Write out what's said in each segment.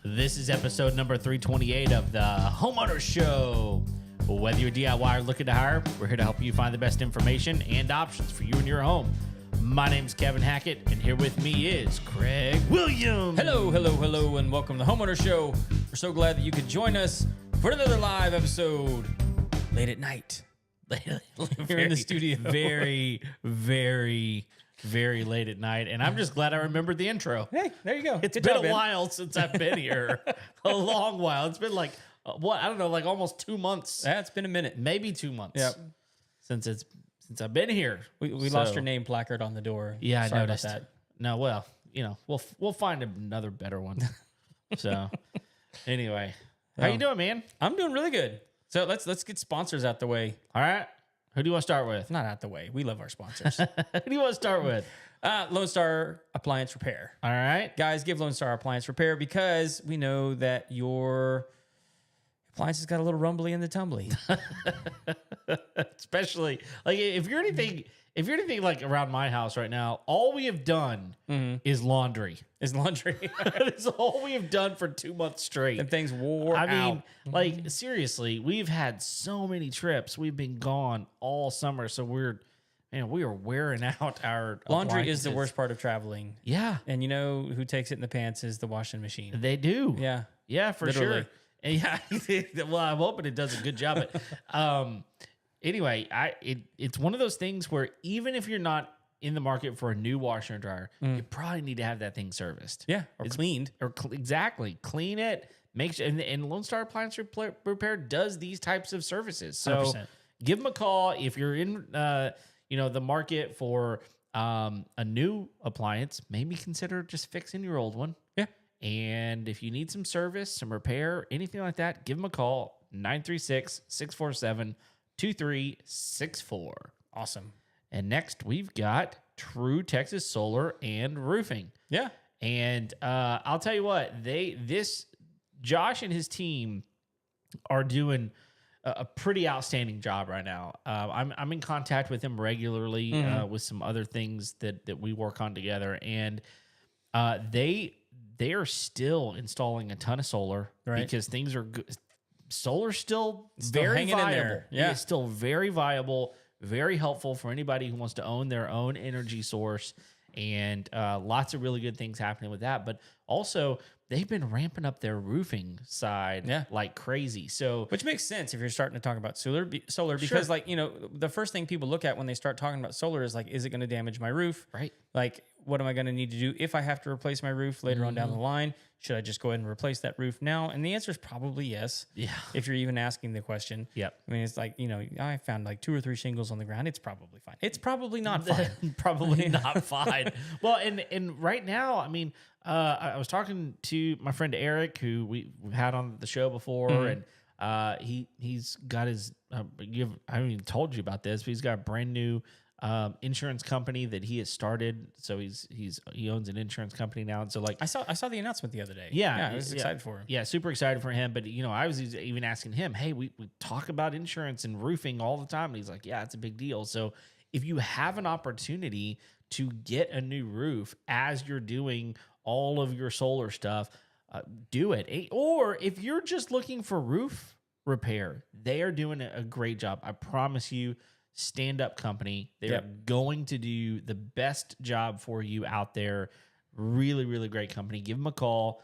This is episode number 328 of the Homeowner Show. Whether you're a DIY or looking to hire, we're here to help you find the best information and options for you and your home. My name's Kevin Hackett, and here with me is Craig Williams. Hello, and welcome to the Homeowner Show. We're so glad that you could join us for another live episode late at night. Here in the studio. Very late at night, and I'm just glad I remembered the intro. Hey, there you go. It's been a while since I've been here. A long while. It's been like, I don't know, like almost 2 months. Yeah, it's been a minute. Maybe 2 months. Yep. Since I've been here. We lost your name placard on the door. Yeah, Sorry I noticed about that. No, well, we'll find another better one. So, anyway, how you doing, man? I'm doing really good. So let's get sponsors out the way. All right. Who do you want to start with? Not out the way. We love our sponsors. Who do you want to start with? Lone Star Appliance Repair. All right. Guys, give Lone Star Appliance Repair because we know that your appliance has got a little rumbly in the tumbly. Especially like if you're anything like around my house right now, all we have done is laundry. Is laundry. That's all we have done for 2 months straight. And things wore I out. mean, like seriously, we've had so many trips. We've been gone all summer, so we are wearing out our Laundry is the appliances. worst part of traveling. Yeah, And you know who takes it in the pants is the washing machine. they do. Yeah. Yeah, for Literally. sure. And yeah, well, I'm hoping it does a good job. Anyway, it's one of those things where even if you're not in the market for a new washer and dryer, you probably need to have that thing serviced. Yeah. Or cleaned. Exactly. Clean it. Make sure, and Lone Star Appliance Repair does these types of services. So 100%. give them a call if you're in the market for a new appliance. Maybe consider just fixing your old one. Yeah. And if you need some service, some repair, anything like that, give them a call, 936-647-2364. Awesome. And next, we've got True Texas Solar and Roofing. Yeah. And I'll tell you what, Josh and his team are doing a pretty outstanding job right now. I'm in contact with him regularly with some other things that we work on together. And they are still installing a ton of solar because things are good. Solar's still very hanging in viable. there. Yeah. It's still very viable, very helpful for anybody who wants to own their own energy source. And lots of really good things happening with that. But also, they've been ramping up their roofing side like crazy. So, Which makes sense if you're starting to talk about solar because, the first thing people look at when they start talking about solar is like, is it going to damage my roof? right. Like, what am I going to need to do if I have to replace my roof later on down the line? Should I just go ahead and replace that roof now? And the answer is probably yes. Yeah. If you're even asking the question. Yep. I mean, it's like, I found like 2 or 3 shingles on the ground. It's probably fine. It's probably not fine. Probably not fine. Well, and right now, I mean, I was talking to my friend Eric, who we've had on the show before, and he's got his. I haven't even told you about this, but he's got a brand new insurance company that he has started. So he owns an insurance company now, and so like I saw the announcement the other day. Yeah, I was excited for him. Yeah, super excited for him. But I was even asking him, hey, we talk about insurance and roofing all the time, and he's like, yeah, it's a big deal. So if you have an opportunity to get a new roof as you're doing all of your solar stuff, do it. Or if you're just looking for roof repair, they are doing a great job. I promise you. Stand Up Company. They're going to do the best job for you out there. Really, really great company. Give them a call,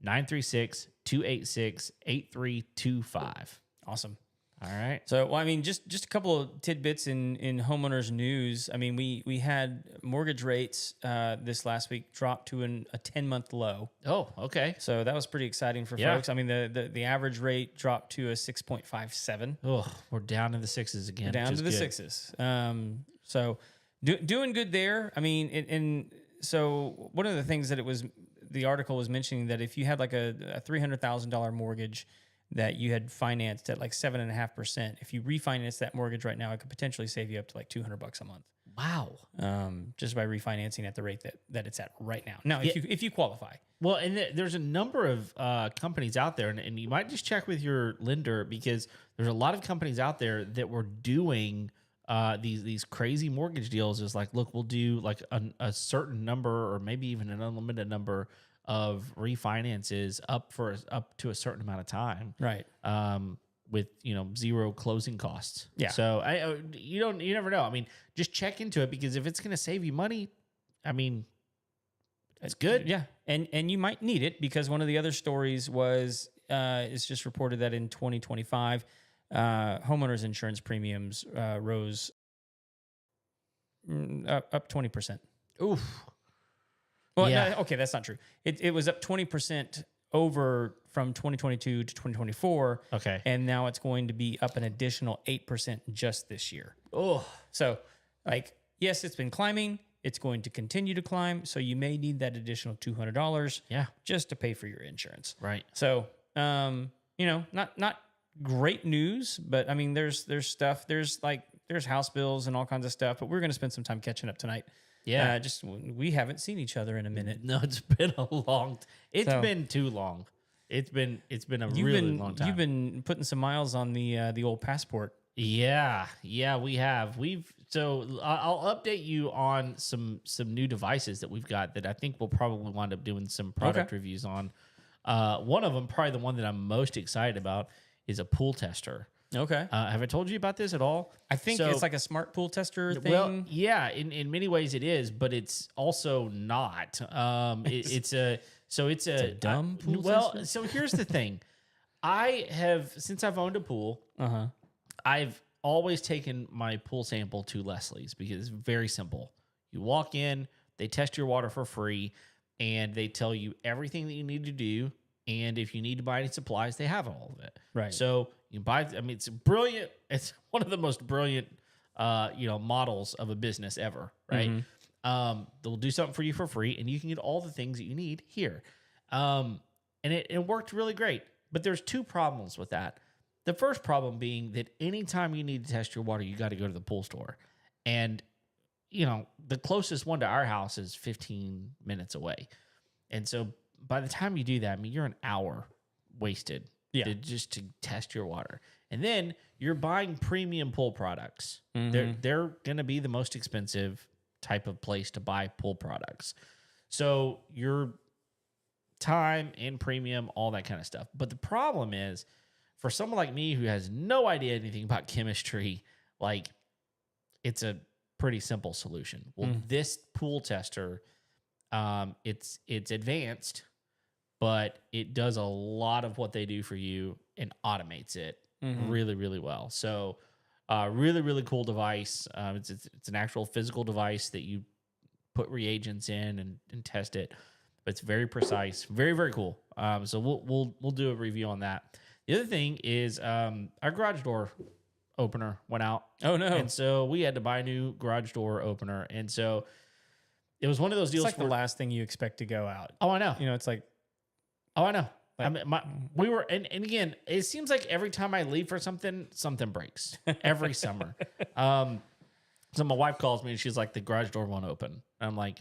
936-286-8325. Awesome. All right. So, well, I mean, just a couple of tidbits in homeowners news. I mean, we had mortgage rates this last week drop to a 10-month low. Oh, okay. So that was pretty exciting for folks. I mean, the average rate dropped to a 6.57. Oh, we're down to the sixes again. Down which to the is good. sixes. So doing good there. I mean, and so one of the things that the article was mentioning that if you had like a $300,000 mortgage that you had financed at like 7.5%, if you refinance that mortgage right now, it could potentially save you up to like $200 a month. Wow. Just by refinancing at the rate that it's at right now. Now, if you qualify. Well, and there's a number of companies out there, and you might just check with your lender because there's a lot of companies out there that were doing these crazy mortgage deals is like, look, we'll do like a certain number or maybe even an unlimited number of refinances up to a certain amount of time. Right. With zero closing costs. Yeah. So you never know. I mean, just check into it, because if it's going to save you money, I mean, it's good. Yeah. And you might need it, because one of the other stories was it's just reported that in 2025, homeowners insurance premiums rose up 20%. Oof. Well, Yeah. no, okay, that's not true. It was up 20% over from 2022 to 2024. Okay. And now it's going to be up an additional 8% just this year. Oh, So, like, yes, it's been climbing. It's going to continue to climb. So you may need that additional $200 yeah. just to pay for your insurance. Right. So, not great news, but I mean, there's stuff. There's house bills and all kinds of stuff. But we're going to spend some time catching up tonight. Yeah. Just we haven't seen each other in a minute. No, it's been a long. It's So- been too long. It's been a You've really been long time. you've been putting some miles on the old passport. Yeah, we have. So I'll update you on some new devices that we've got that I think we'll probably wind up doing some product reviews on. One of them, probably the one that I'm most excited about, is a pool tester. Okay. Have I told you about this at all? I think So- it's like a smart pool tester thing. Well, yeah, in many ways it is, but it's also not. It's a dumb pool Well, tester? so here's the thing. Since I've owned a pool, Uh-huh. I've always taken my pool sample to Leslie's, because it's very simple. You walk in, they test your water for free, and they tell you everything that you need to do. And if you need to buy any supplies, they have all of it. Right. So you buy. I mean, it's brilliant. It's one of the most brilliant, models of a business ever. Right. They'll do something for you for free, and you can get all the things that you need here. And it worked really great. But there's two problems with that. The first problem being that anytime you need to test your water, you got to go to the pool store. And, the closest one to our house is 15 minutes away. And so by the time you do that, I mean, you're an hour wasted just to test your water. And then you're buying premium pool products. They're going to be the most expensive type of place to buy pool products. So your time and premium, all that kind of stuff. But the problem is, for someone like me who has no idea anything about chemistry, like, it's a pretty simple solution. Well, this pool tester, it's advanced, but it does a lot of what they do for you and automates it really, really well. So, really, really cool device. It's an actual physical device that you put reagents in and test it. But it's very precise, very, very cool. So we'll do a review on that. The other thing is our garage door opener went out. Oh no. And so we had to buy a new garage door opener. And so it was one of those deals. It's like the last thing you expect to go out. Oh, I know. It's like, Oh, I know. I mean, we were, and again, it seems like every time I leave for something breaks every summer. So my wife calls me and she's like, the garage door won't open. And I'm like,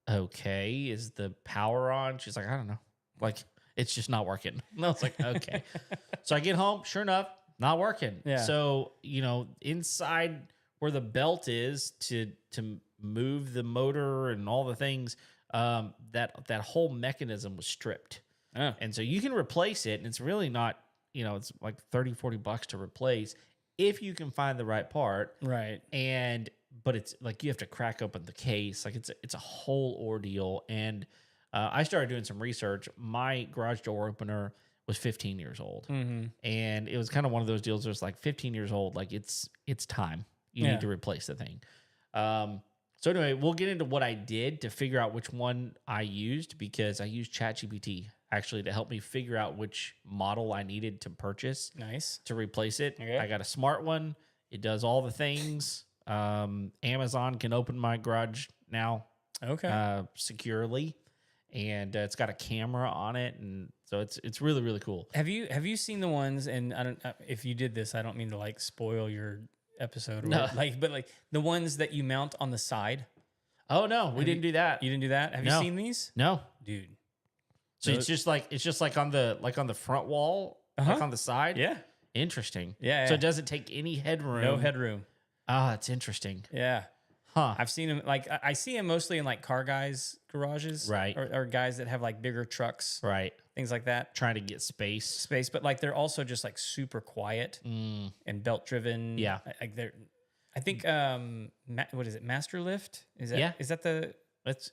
okay, is the power on? She's like, I don't know. Like, it's just not working. And I was like, okay. So I get home, sure enough, not working. Yeah. So, inside where the belt is to move the motor and all the things, that whole mechanism was stripped. oh. And so you can replace it, and it's really not, it's like $30-$40 to replace if you can find the right part. Right. But it's like you have to crack open the case. Like it's a whole ordeal. And I started doing some research. My garage door opener was 15 years old. And it was kind of one of those deals where it's like 15 years old. Like it's time. You need to replace the thing. So anyway, we'll get into what I did to figure out which one I used, because I used ChatGPT actually to help me figure out which model I needed to purchase Nice. to replace it. Okay. I got a smart one. It does all the things. Amazon can open my garage now Okay. securely, and it's got a camera on it, and so it's really, really cool. Have you seen the ones? And I don't. If you did this, I don't mean to like spoil your episode. Or No. but like the ones that you mount on the side. Oh no, we didn't do that. You didn't do that. Have No. you seen these, No. dude? So it's just like on the front wall, like on the side. Yeah. Interesting. Yeah. So it doesn't take any headroom. No headroom. Ah, that's interesting. Yeah. Huh. I've seen them like I see them mostly in like car guys' garages, Right. Or guys that have like bigger trucks, Right. things like that. Trying to get space. But like they're also just like super quiet and belt driven. Yeah. Like they're, I think what is it? Master Lift? Is that Yeah. is that the? It's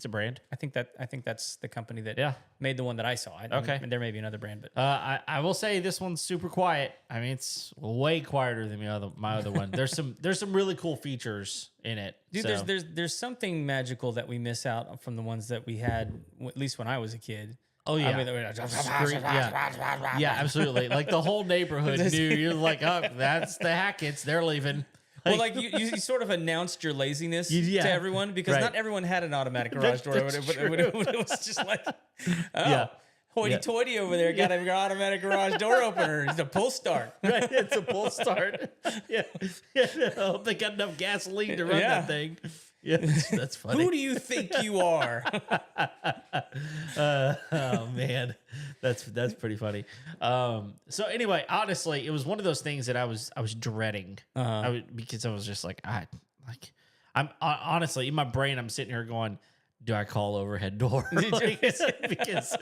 a brand. I think that's the company that Yeah. made the one that I saw. Okay. There may be another brand, but I will say this one's super quiet. I mean, it's way quieter than my other one. There's some really cool features in it. dude, so. there's something magical that we miss out from the ones that we had at least when I was a kid. Oh yeah, I mean, yeah, absolutely. Like the whole neighborhood knew. You're like, oh, that's the Hackett's. They're leaving. Well, like you sort of announced your laziness Yeah. to everyone because Right. not everyone had an automatic garage door. That's But it was just like, oh, Yeah. hoity-toity over there got an automatic garage door opener. It's a pull start. Right, it's a pull start. Yeah, I hope they got enough gasoline to run Yeah. that thing. Yeah, that's funny. Who do you think you are? Oh man, that's pretty funny. So anyway, honestly, it was one of those things that I was dreading. Because I was just like, I'm honestly in my brain, I'm sitting here going, do I call overhead door? Like, because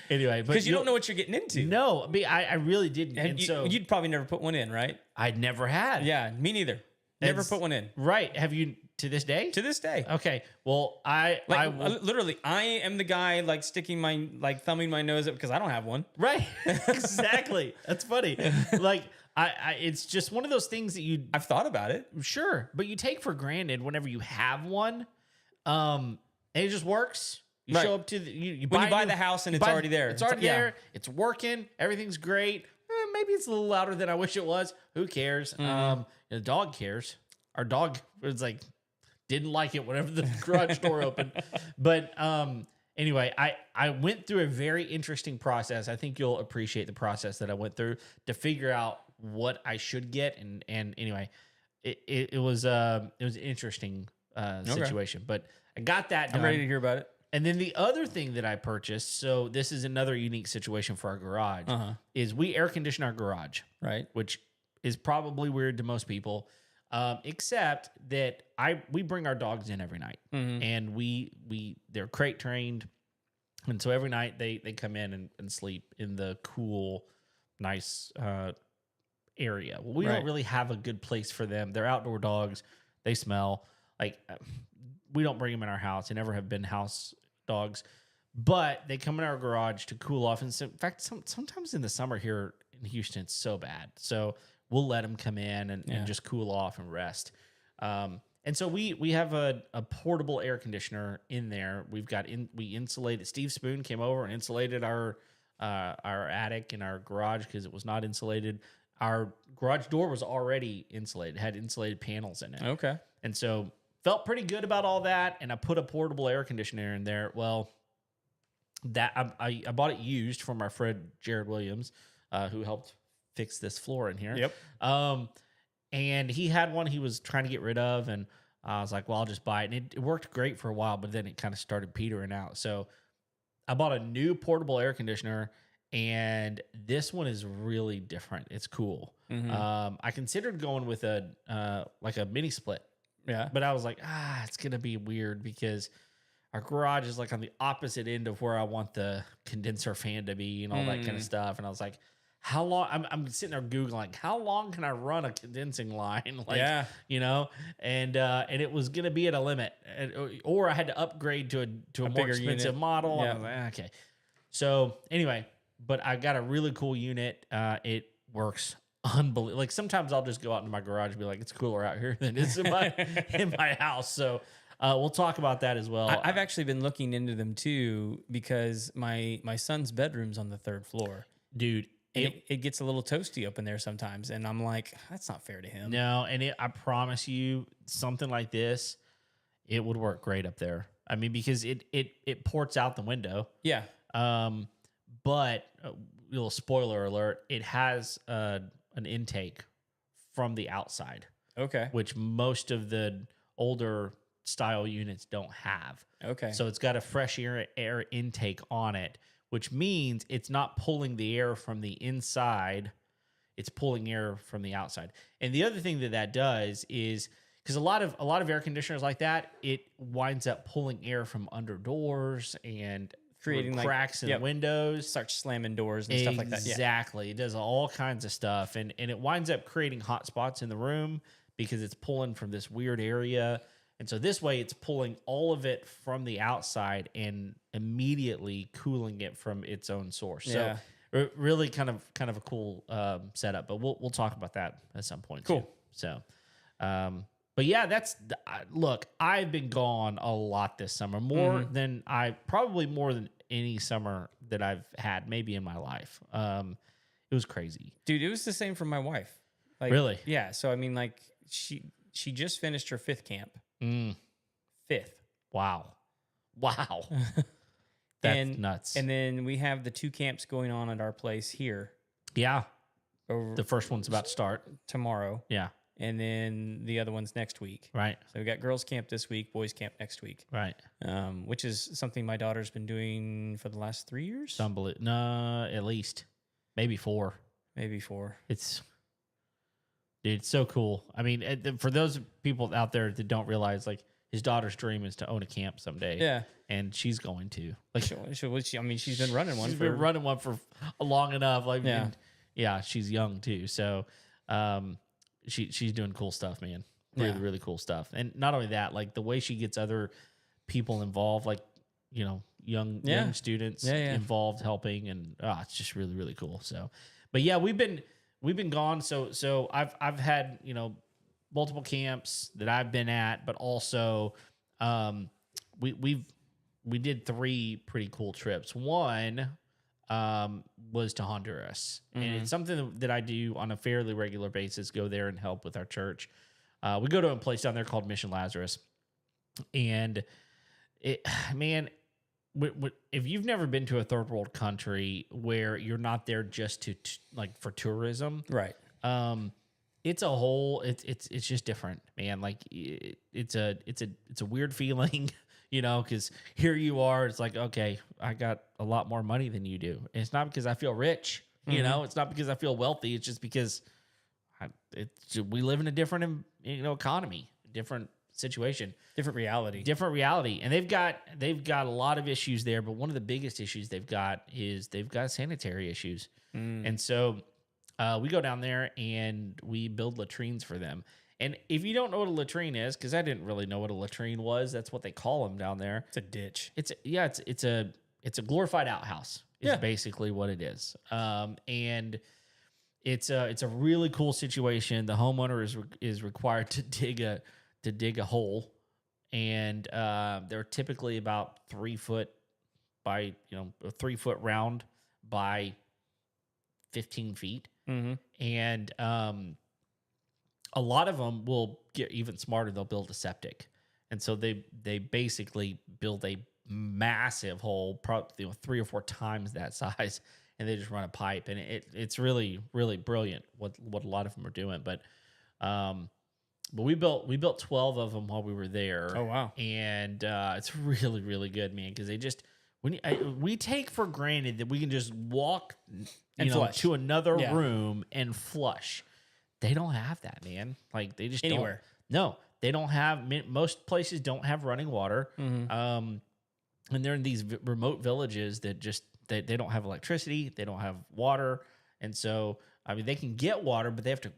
anyway, but Because you don't know what you're getting into. No, I really didn't. And so You'd probably never put one in, right? I'd never had. Yeah, me neither. Never It's- put one in. Right? Have you to this day? To this day. Okay. Well, I will. Literally, I am the guy like thumbing my nose up because I don't have one. Right. Exactly. That's funny. Like it's just one of those things that you I've thought about it. sure, but you take for granted whenever you have one. And it just works. You Right. show up to you When you a buy new- the house and you it's buy- already there. It's already Yeah. there. It's working. Everything's great. Maybe it's a little louder than I wish it was. Who cares? The dog cares. Our dog was like didn't like it whenever the garage door opened. But anyway, I went through a very interesting process. I think you'll appreciate the process that I went through to figure out what I should get. And anyway, it was an interesting situation. But I got that done. I'm ready to hear about it. And then the other thing that I purchased, so this is another unique situation for our garage, is we air condition our garage, Right. which is probably weird to most people, except that we bring our dogs in every night, and they're crate trained, and so every night they come in and sleep in the cool, nice area. Well, we Right. don't really have a good place for them. They're outdoor dogs. They smell like. We don't bring them in our house. They never have been house dogs, but they come in our garage to cool off. And so, in fact, sometimes in the summer here in Houston, it's so bad. So we'll let them come in and just cool off and rest. And so we have a portable air conditioner in there. We insulated. Steve Spoon came over and insulated our attic and our garage because it was not insulated. Our garage door was already insulated, had insulated panels in it. Okay. And so felt pretty good about all that, and I put a portable air conditioner in there. Well, that I bought it used from our friend Jared Williams, who helped fix this floor in here. Yep. And he had one he was trying to get rid of, and I was like, well, I'll just buy it. And it worked great for a while, but then it kind of started petering out. So I bought a new portable air conditioner, and this one is really different. It's cool. I considered going with a mini split. Yeah. But I was like, it's going to be weird because our garage is like on the opposite end of where I want the condenser fan to be and all that kind of stuff. And I was like, how long? I'm sitting there Googling, how long can I run a condensing line? And it was going to be at a limit, or I had to upgrade to a more expensive unit. model. Yeah. I was like, okay. So anyway, but I got a really cool unit. It works unbelievable. Like sometimes I'll just go out into my garage and be like, it's cooler out here than it is in my house. So we'll talk about that as well. I've actually been looking into them too because my son's bedroom's on the third floor. Dude, And it gets a little toasty up in there sometimes. And I'm like, that's not fair to him. no, and I promise you, something like this, it would work great up there. I mean, because it ports out the window. Yeah. But little spoiler alert, it has an intake from the outside, Okay. which most of the older style units don't have. Okay. So it's got a fresh air intake on it, which means it's not pulling the air from the inside. it's pulling air from the outside. And the other thing that that does is because a lot of air conditioners like that, it winds up pulling air from under doors and Creating, like, cracks in yep. windows. Start slamming doors and stuff like that. Yeah. Exactly. It does all kinds of stuff. And it winds up creating hot spots in the room because it's pulling from this weird area. And so this way it's pulling all of it from the outside and immediately cooling it from its own source. Yeah. So really kind of a cool setup, but we'll talk about that at some point. Cool. Too. So, but yeah, look, I've been gone a lot this summer, more than any summer that I've had maybe in my life. It was crazy. Dude, it was the same for my wife. Like, Really? Yeah. So I mean, like she just finished her 5th camp. 5th. Wow. That's nuts. And then we have the 2 camps going on at our place here yeah, over the first one's about to start. tomorrow. Yeah. And then the other one's next week. Right. So we got girls camp this week, boys camp next week. Right. Which is something my daughter's been doing for the last 3 years. No, at least maybe 4. Maybe 4. It's so cool. I mean, for those people out there that don't realize, like his daughter's dream is to own a camp someday. Yeah. And she's going to. Like, I mean, she's been running one. she's been running one for long enough. Like, Yeah. and, yeah, she's young too. So, she's doing cool stuff, man. Really, Yeah. really cool stuff. And not only that, like the way she gets other people involved, like, young students involved helping, and it's just really, really cool. So, but yeah, we've been gone. So I've had, multiple camps that I've been at, but also, we did 3 pretty cool trips. One, was to Honduras, and it's something that I do on a fairly regular basis. Go there and help with our church. We go to a place down there called Mission Lazarus, and if you've never been to a third world country where you're not there just to like for tourism, Right. it's it's just different, man. Like it's a weird feeling. Because here you are, it's like, okay, I got a lot more money than you do. And it's not because I feel rich, it's not because I feel wealthy. It's just because we live in a different, economy, different situation, Different reality. And they've got a lot of issues there. But one of the biggest issues they've got is they've got sanitary issues. And so we go down there and we build latrines for them. And if you don't know what a latrine is, because I didn't really know what a latrine was, that's what they call them down there. It's a ditch. It's a glorified outhouse. Is basically what it is. And it's a really cool situation. The homeowner is required to dig a hole, and they're typically about 3 foot by a 3 foot round by 15 feet, and a lot of them will get even smarter. They'll build a septic. And so they basically build a massive hole, probably 3 or 4 times that size, and they just run a pipe. And it's really, really brilliant what a lot of them are doing. But we built 12 of them while we were there. Oh, wow. And it's really, really good, man, because they just we take for granted that we can just walk flush. to another room and flush. They don't have that, man. Like they just Anywhere. No, they don't have. Most places don't have running water. And they're in these remote villages that just they don't have electricity. They don't have water, and so I mean they can get water, but they have to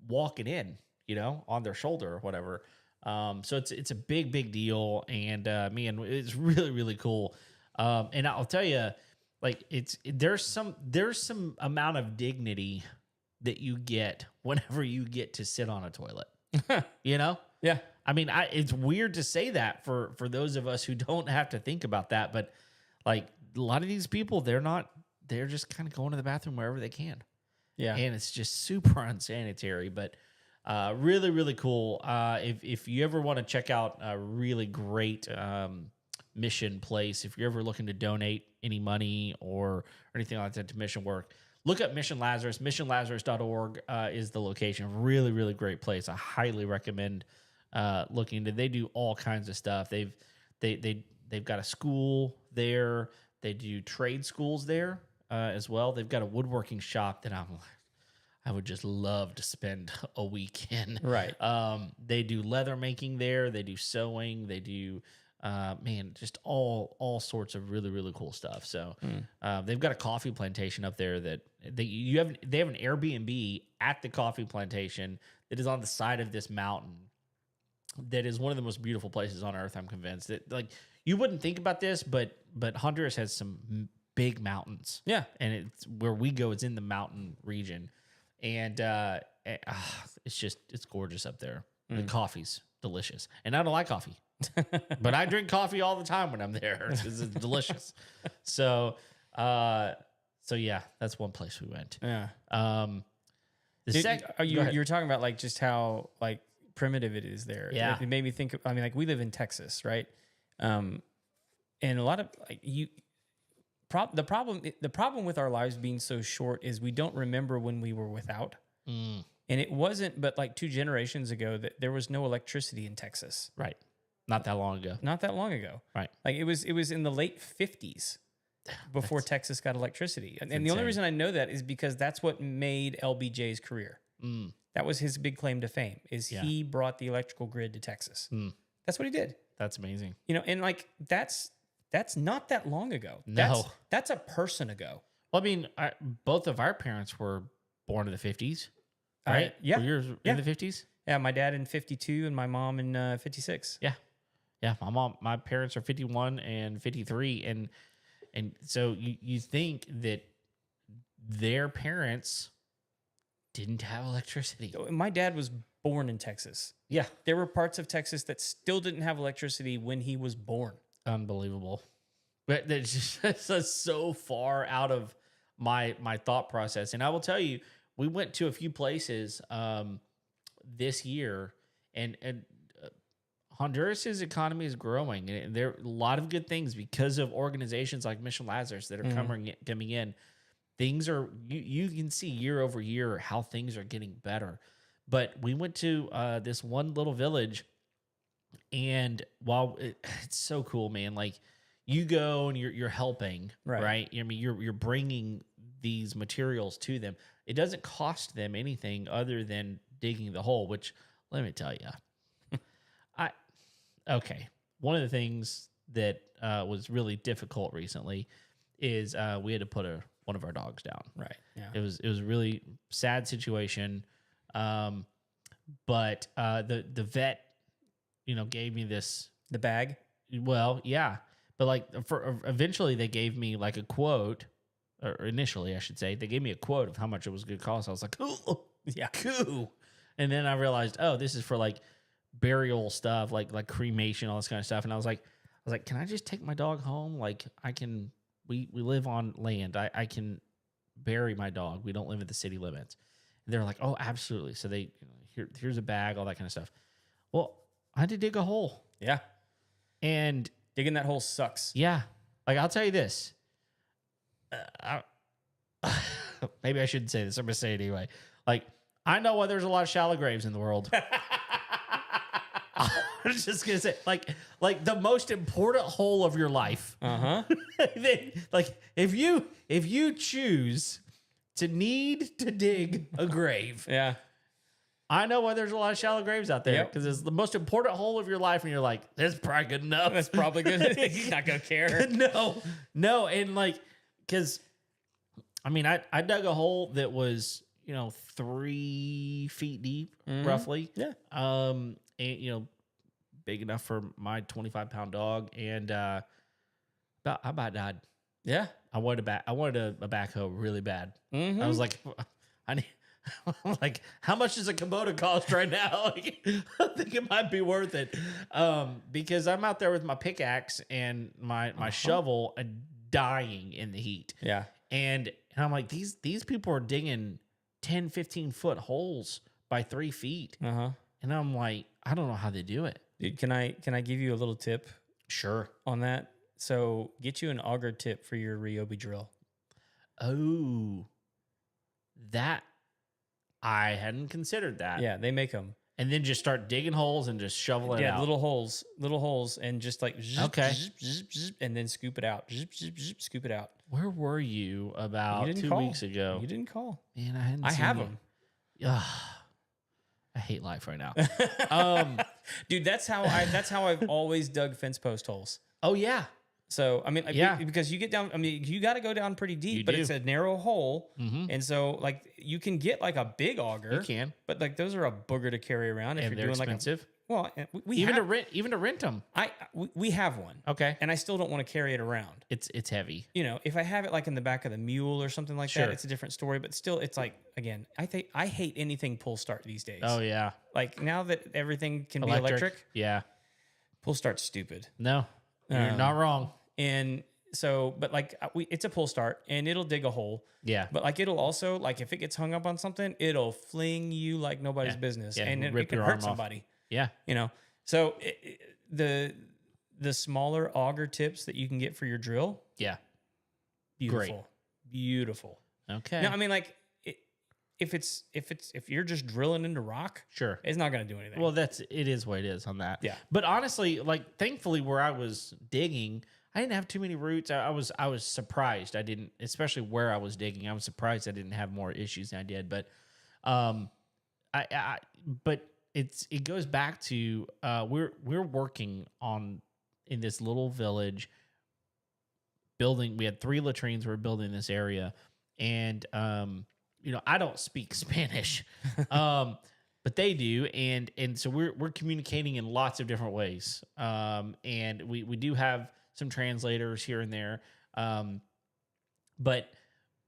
walk it in, on their shoulder or whatever. So it's a big deal, and man, it's really, really cool. And I'll tell you, like there's some amount of dignity that you get whenever you get to sit on a toilet. Yeah. I mean, it's weird to say that for those of us who don't have to think about that, but like a lot of these people, they're just kind of going to the bathroom wherever they can. Yeah. And it's just super unsanitary, but really, really cool. If you ever want to check out a really great mission place, if you're ever looking to donate any money or anything like that to mission work, look up Mission Lazarus. MissionLazarus.org is the location. Really, really great place. I highly recommend looking into. They do all kinds of stuff. They've got a school there. They do trade schools there as well. They've got a woodworking shop that I would just love to spend a weekend. Right. They do leather making there. They do sewing. They do, man, just all sorts of really really cool stuff. So they've got a coffee plantation up there that they have an Airbnb at the coffee plantation that is on the side of this mountain. That is one of the most beautiful places on earth. I'm convinced that like you wouldn't think about this, but Honduras has some big mountains. Yeah. And it's where we go. It's in the mountain region. And it's gorgeous up there. The coffee's delicious. And I don't like coffee, but I drink coffee all the time when I'm there because it's delicious. So yeah, that's one place we went. Yeah. Go You ahead. were talking about like just how like primitive it is there. Yeah. It made me think of, I mean, like we live in Texas, right? And a lot of like the problem with our lives being so short is we don't remember when we were without. And it wasn't but like 2 generations ago that there was no electricity in Texas. Right. Not that long ago. Not that long ago. Right. Like it was in the late 50s before Texas got electricity. And the only insane. reason I know that is because that's what made LBJ's career. That was his big claim to fame is he brought the electrical grid to Texas. That's what he did. That's amazing. You know, and like that's not that long ago. No. That's a person ago. Well, I mean, both of our parents were born in the 50s, right? Yeah. Were yours in the 50s? Yeah, my dad in 52 and my mom in 56. Yeah. Yeah. My parents are 51 and 53. And so you think that their parents didn't have electricity. My dad was born in Texas. Yeah. There were parts of Texas that still didn't have electricity when he was born. Unbelievable. But that's just so far out of my thought process. And I will tell you, we went to a few places this year, and Honduras's economy is growing, and there are a lot of good things because of organizations like Mission Lazarus that are coming in. Things are you can see year over year how things are getting better. But we went to this one little village, and while it's so cool, man, like you go and you're helping, right? I mean, you're bringing these materials to them. It doesn't cost them anything other than digging the hole, which let me tell you, one of the things that was really difficult recently is we had to put one of our dogs down. Right. Yeah. It was a really sad situation. But the vet, gave me this. The bag. Well, yeah, but like eventually they gave me like a quote, or initially I should say they gave me a quote of how much it was going to cost. I was like, oh yeah, cool. And then I realized, oh, this is for like burial stuff, like cremation, all this kind of stuff. And I was like, can I just take my dog home? Like we live on land. I can bury my dog. We don't live in the city limits. And they're like, oh, absolutely. So they here's a bag, all that kind of stuff. Well, I had to dig a hole. Yeah. And digging that hole sucks. Yeah. Like, I'll tell you this. Maybe I shouldn't say this. I'm going to say it anyway. Like, I know why there's a lot of shallow graves in the world. I was just going to say, like the most important hole of your life. Uh-huh. Like, if you choose to need to dig a grave. Yeah. I know why there's a lot of shallow graves out there because it's the most important hole of your life, and you're like, that's probably good enough. That's probably good. He's not gonna care. No, and like, because I mean, I dug a hole that was 3 feet deep, roughly. Yeah. And big enough for my 25-pound dog, and I about died. Yeah. I wanted a backhoe really bad. Mm-hmm. I was like, I'm like, how much does a Kubota cost right now? Like, I think it might be worth it. Because I'm out there with my pickaxe and my shovel dying in the heat. Yeah. And I'm like, these people are digging 10, 15 foot holes by 3 feet. Uh-huh. And I'm like, I don't know how they do it. Dude, can I give you a little tip? Sure. On that? So get you an auger tip for your Ryobi drill. Oh, that I hadn't considered that. Yeah, they make them. And then just start digging holes and just shoveling it out. Yeah, little holes, and just like okay, and then scoop it out. Scoop it out. Where were you about 2 weeks ago? You didn't call. Man, I hadn't. I have them. Ugh, I hate life right now. Um, Dude, that's how I've always dug fence post holes. oh yeah, So I mean, like, Yeah. because you get down. I mean, you got to go down pretty deep, You but do. it's a narrow hole, Mhm. and so like you can get like a big auger. you can, But like those are a booger to carry around if and you're they're doing like expensive. well, and we even have, to rent them. we have one, Okay, and I still don't want to carry it around. it's heavy. You know, if I have it like in the back of the mule or something like Sure. that, it's a different story. But still, it's like again, I hate anything pull start these days. Oh yeah, Like now that everything can be electric, Yeah, pull start's stupid. no, you're not wrong. And so, but like it's a pull start, and it'll dig a hole. Yeah, But like it'll also like if it gets hung up on something, it'll fling you like nobody's Yeah. business, Yeah, and it rip can your hurt arm off. somebody. yeah, You know, so the smaller auger tips that you can get for your drill, yeah. beautiful, beautiful. Okay, No, I mean like if you're just drilling into rock, sure. it's not going to do anything. Well, it is what it is on that. Yeah. But honestly, like thankfully where I was digging, I didn't have too many roots. I was surprised. I didn't, especially where I was digging. I was surprised I didn't have more issues than I did. But but it goes back to we're working on in this little village building. We had 3 latrines. We were building this area, and I don't speak Spanish, but they do, and so we're communicating in lots of different ways. And we do have some translators here and there. But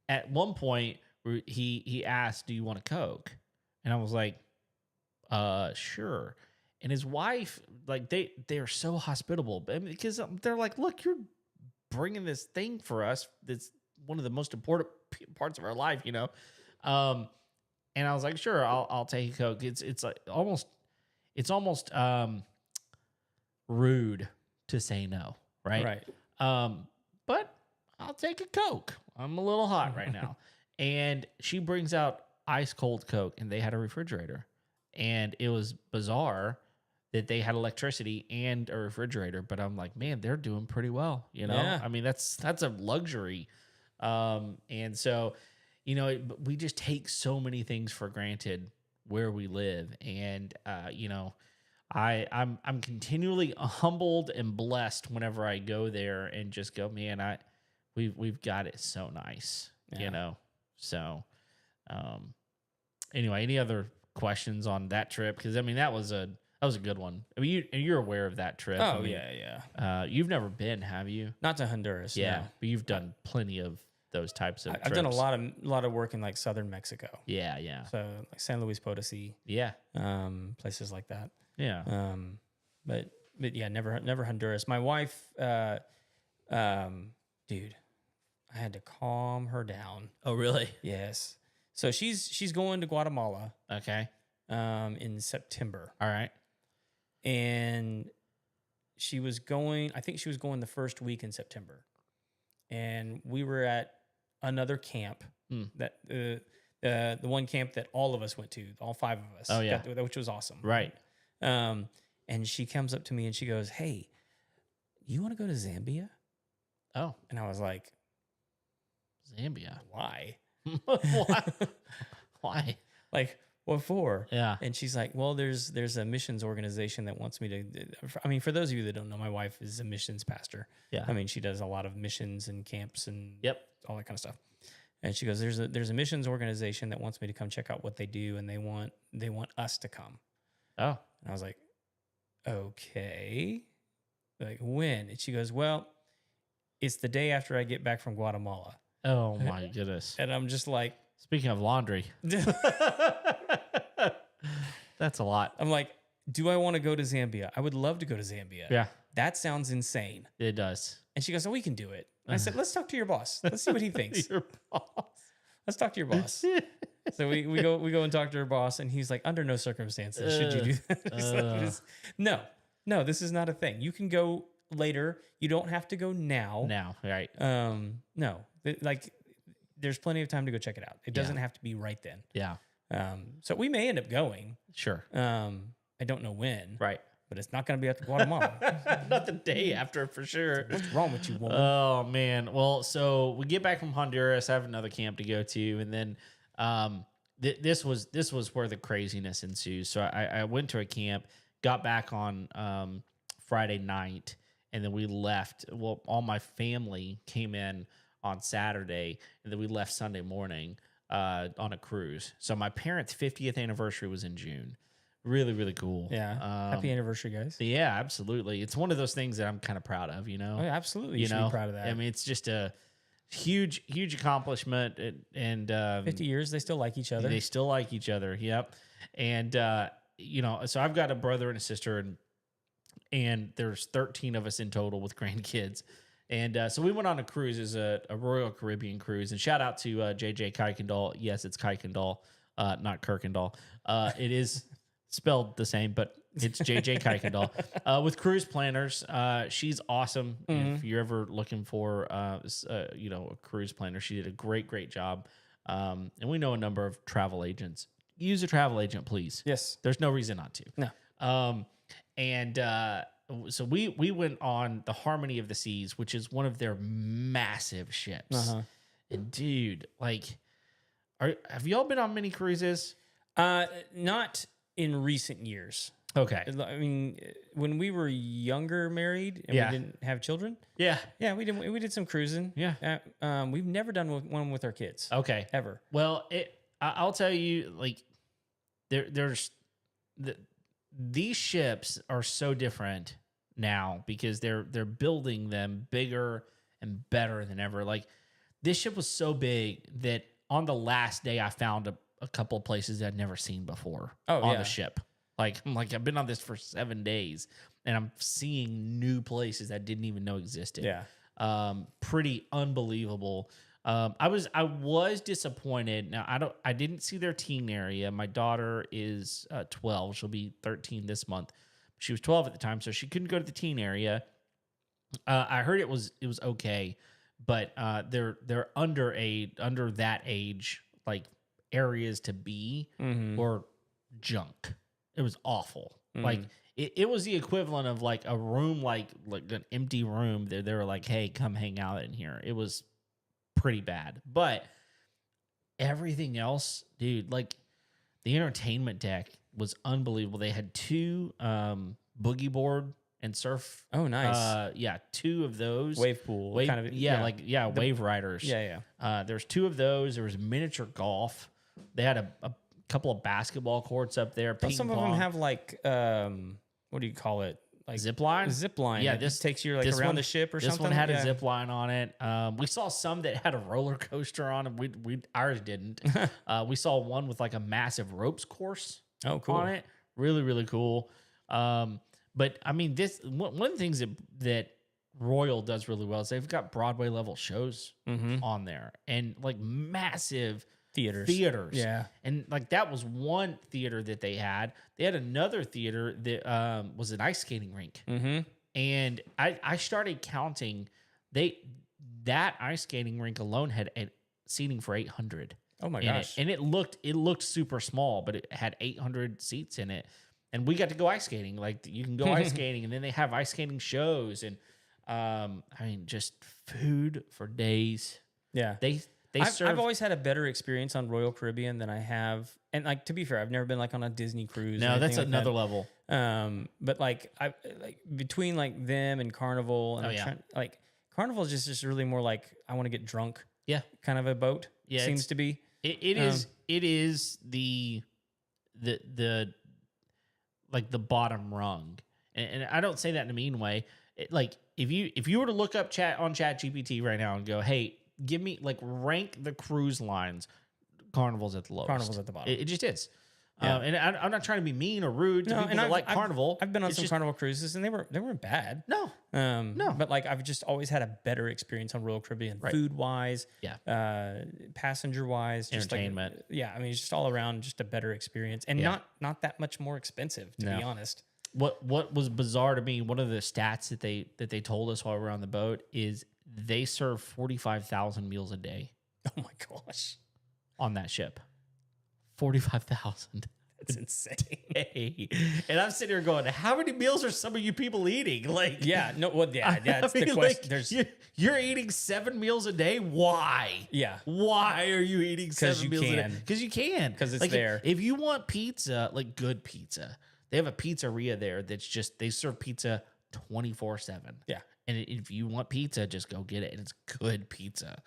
at one point he asked, "Do you want a Coke?" And I was like, sure. And his wife, like they're so hospitable, because they're like, "Look, you're bringing this thing for us. That's one of the most important parts of our life, you know." And I was like, "Sure, I'll take a Coke." It's like almost rude to say no, right? Right. But I'll take a Coke. I'm a little hot right now. And she brings out ice cold Coke, and they had a refrigerator. And it was bizarre that they had electricity and a refrigerator, but I'm like, man, they're doing pretty well, you know? Yeah. I mean, that's a luxury. And so, we just take so many things for granted where we live. And I'm continually humbled and blessed whenever I go there and just go, man, we've got it so nice, Yeah. So anyway, any other questions on that trip? Because I mean that was a good one. I mean you're aware of that trip. Oh I mean, yeah. you've never been, have you? Not to Honduras. Yeah, no. but you've done plenty of those types of. I've done a trips. lot of work in like southern Mexico. Yeah. So like San Luis Potosi, Yeah. places like that. Yeah. But yeah, never Honduras. My wife, dude, I had to calm her down. Oh, really? Yes. So she's going to Guatemala Okay. in September, All right. and I think she was going the first week in September, and we were at another camp that the one camp that all of us went to, all 5 of us. Oh, yeah. which was awesome. Right. And she comes up to me and she goes, "Hey, you want to go to Zambia?" Oh, And I was like, Zambia. "Why? Why? Why? Like, what for?" Yeah. And she's like, "Well, there's a missions organization that wants me to." I mean, for those of you that don't know, my wife is a missions pastor. Yeah. I mean, she does a lot of missions and camps and Yep. all that kind of stuff. And she goes, "There's a missions organization that wants me to come check out what they do, and they want us to come." Oh. And I was like, "Okay, like when?" And she goes, "Well, it's the day after I get back from Guatemala." Oh my goodness. And I'm just like, Speaking of laundry, that's a lot. I'm like, "Do I want to go to Zambia? I would love to go to Zambia. Yeah, That sounds insane." it does. And she goes, "Oh, we can do it." And I said, "Let's talk to your boss. Let's see what he thinks. Your boss. Let's talk to your boss." So we go and talk to her boss, and he's like, "Under no circumstances should you do that." No, this is not a thing. You can go later. You don't have to go now. Now, right? No, like there's plenty of time to go check it out. It doesn't have to be right then. Yeah, So we may end up going. sure. I don't know when. Right. But it's not going to be after Guatemala. Not the day after for sure. What's wrong with you, woman? Oh man. Well, so we get back from Honduras, have another camp to go to, and then this was where the craziness ensues. So I went to a camp, got back on Friday night, and then we left. Well, all my family came in on Saturday, and then we left Sunday morning on a cruise. So my parents' 50th anniversary was in June. Really, really cool. Yeah. Happy anniversary, guys. Yeah, absolutely. It's one of those things that I'm kind of proud of, you know? Oh, yeah, absolutely. You should be proud of that. I mean, it's just a huge, huge accomplishment. And 50 years, they still like each other. they still like each other. Yep. And, so I've got a brother and a sister, and there's 13 of us in total with grandkids. And so we went on a cruise as a Royal Caribbean cruise. And shout out to JJ Kuykendall. Yes, it's Kuykendall, not Kirkendall. It is spelled the same, but it's JJ Kuykendall with Cruise Planners. She's awesome. If you're ever looking for a cruise planner, she did a great job. And we know a number of travel agents. Use a travel agent, please. Yes. There's no reason not to. No. So we went on the Harmony of the Seas, which is one of their massive ships. Uh-huh. And dude, like, have y'all been on many cruises? Not in recent years. Okay. I mean, when we were younger, married, and Yeah. we didn't have children, Yeah. we did some cruising. Yeah. We've never done one with our kids. Okay. Ever. Well, I'll tell you, like, these ships are so different now because they're building them bigger and better than ever. Like, this ship was so big that on the last day I found a couple of places I'd never seen before on the ship. I've been on this for 7 days and I'm seeing new places I didn't even know existed. Yeah. Pretty unbelievable. I was disappointed. Now I didn't see their teen area. My daughter is 12. She'll be 13 this month. She was 12 at the time, so she couldn't go to the teen area. I heard it was okay, but they're under that age, like, areas to be or junk. It was awful. Like it was the equivalent of like a room, like an empty room. They were like, hey, come hang out in here. It was pretty bad. But everything else, dude, like the entertainment deck was unbelievable. They had 2 boogie board and surf. Oh, nice. 2 of those. Wave pool. Wave, kind of. wave riders. Yeah. There's 2 of those. There was miniature golf. They had a couple of basketball courts up there. But some of them have like, what do you call it? Like zip line. Zip line. Yeah, this takes you like around the ship or this something. This one had a zip line on it. We saw some that had a roller coaster on it. Ours didn't. We saw one with like a massive ropes course. Oh, cool. On it. Really, really cool. But I mean, one of the things that Royal does really well is they've got Broadway level shows on there and like massive theaters. Yeah. And like that was one theater that they had. They had another theater that was an ice skating rink. And I started counting. That ice skating rink alone had seating for 800. Oh my gosh. And it looked super small, but it had 800 seats in it. And we got to go ice skating. Like, you can go ice skating, and then they have ice skating shows, and just food for days. Yeah. I've always had a better experience on Royal Caribbean than I have, and like, to be fair, I've never been like on a Disney cruise. No, that's another level. But like between like them and Carnival, and Carnival is just really more like, I want to get drunk. Yeah, kind of a boat. Yeah, seems to be. It is the like the bottom rung, and I don't say that in a mean way. Like, if you were to look up ChatGPT right now and go, hey, give me, like, rank the cruise lines, Carnival's at the lowest. Carnival's at the bottom. It just is. Yeah. And I'm not trying to be mean or rude to people that like Carnival. I've been on some Carnival cruises, and they weren't bad. No. But like, I've just always had a better experience on Royal Caribbean, food wise, passenger wise, entertainment. I mean, it's just all around just a better experience, and not that much more expensive, to be honest. What was bizarre to me, one of the stats that they told us while we were on the boat is they serve 45,000 meals a day. Oh my gosh. On that ship. 45,000. It's insane. Hey. And I'm sitting here going, how many meals are some of you people eating? Like, Yeah, no, well, yeah, that's I the mean, question. like, There's, you're eating 7 meals a day. Why? yeah, Why are you eating 7 you meals a day? can. Because you can. 'Cause it's like, there. If you want pizza, like good pizza, they have a pizzeria there that's just, they serve pizza 24/7. yeah. And if you want pizza, just go get it. And it's good pizza.